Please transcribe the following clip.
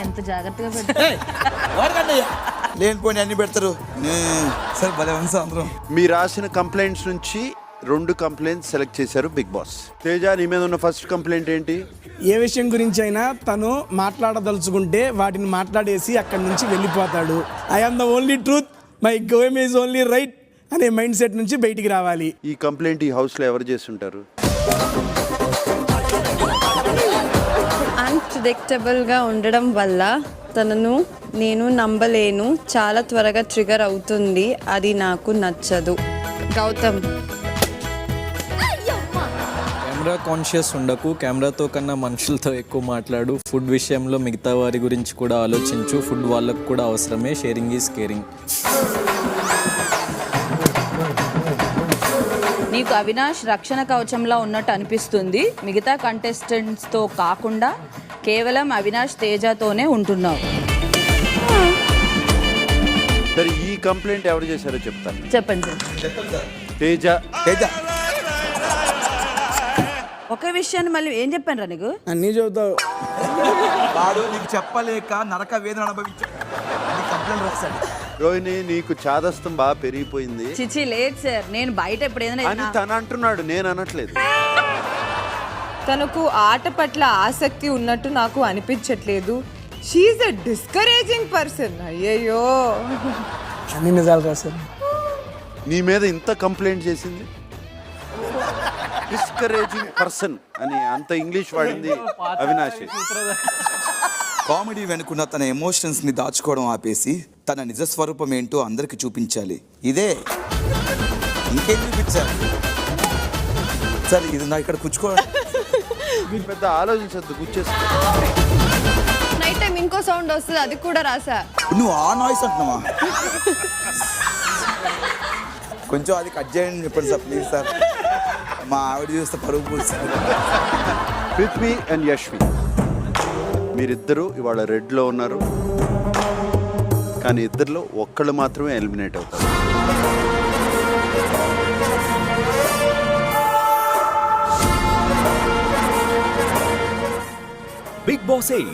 ఎంత జాగ్రత్తగా పెడతారు. లేనిపోయి అన్ని పెడతారు సార్ భలే ఉంది సార్ అందరం. మీరు రాసిన కంప్లైంట్స్ నుంచి 2 కంప్లైంట్స్ సెలెక్ట్ చేశారు బిగ్ బాస్. తేజ, నీ మీద ఉన్న ఫస్ట్ కంప్లైంట్ ఏంటి? ఏ విషయం గురించి అయినా తను మాట్లాడదలుచుకుంటే వాటిని మాట్లాడేసి అక్కడి నుంచి వెళ్ళిపోతాడు. I'm the only truth, my goal is only right అనే మైండ్ సెట్ నుంచి బయటికి రావాలి. ఈ కంప్లైంట్ ఈ హౌస్లో ఎవరు చేస్తుంటారు? అన్ప్రెడిక్టబుల్గా ఉండడం వల్ల తనను నేను నమ్మలేను, చాలా త్వరగా ట్రిగర్ అవుతుంది, అది నాకు నచ్చదు. గౌతమ్. కెమెరా కాన్షియస్ ఉండకు, కెమెరాతో కన్నా మనుషులతో ఎక్కువ మాట్లాడు, ఫుడ్ విషయంలో మిగతా వారి గురించి కూడా ఆలోచించు, ఫుడ్ వాళ్ళకు కూడా అవసరమే, షేరింగ్ ఈజ్ కేరింగ్. నీకు అవినాష్ రక్షణ కవచంలా ఉన్నట్టు అనిపిస్తుంది, మిగతా కంటెస్టెంట్స్తో కాకుండా కేవలం అవినాష్ తేజతోనే ఉంటున్నావు. సరే, ఈ కంప్లైంట్ ఎవరు చేశారో చెప్తాను. చెప్పండి సార్. తేజ. ఒకే విషయాన్ని మళ్ళీ ఏం చెప్పాను రా నీకు? అన్నీ చెబుతావు. వాడు నీకు చెప్పలేక నరక వేదన అనుభవించాడు, కంప్లైంట్ రాశాడు. రోహిణి, నీకు చాదస్తం బాగా పెరిగిపోయింది. చిచి లేదు సార్, నేను బయట ఎప్పుడు అని ఏదైనా తను అంటున్నాడు, నేను అనట్లేదు. తనకు ఆట పట్ల ఆసక్తి ఉన్నట్టు నాకు అనిపించట్లేదు. She's a discouraging person. అయ్యయ్యో, అన్ని నిజాలు రాశారు. నీ మీద ఇంత కంప్లైంట్ చేసింది, డిస్కరేజింగ్ పర్సన్ అని అంత ఇంగ్లీష్ వాడింది అవినాష్. కామెడీ వెనుకున్న తన ఎమోషన్స్ ని దాచుకోవడం ఆపేసి తన నిజ స్వరూపం ఏంటో అందరికి చూపించాలి. ఇదే ఇంకేం చూపించాలి సార్? ఇది నా ఇక్కడ కూర్చోవాలి. మీరు పెద్ద ఆలోచించద్దు, కూర్చేస్తా. నైట్ టైం ఇంకో సౌండ్ వస్తుంది, అది కూడా రాసా. నువ్వు ఆ నాయిస్ అంటున్నావా? కొంచెం అది కట్ చేయండి చెప్పండి సార్, ప్లీజ్ సార్. మా ఆవిడ చూస్తే పరుగు పూస్తుంది. పృథ్వీ అండ్ యశ్వి, మీరిద్దరూ ఇవాళ రెడ్లో ఉన్నారు, కానీ ఇద్దరిలో ఒక్కళ్ళు మాత్రమే ఎలిమినేట్ అవుతారు. Bigg Boss 8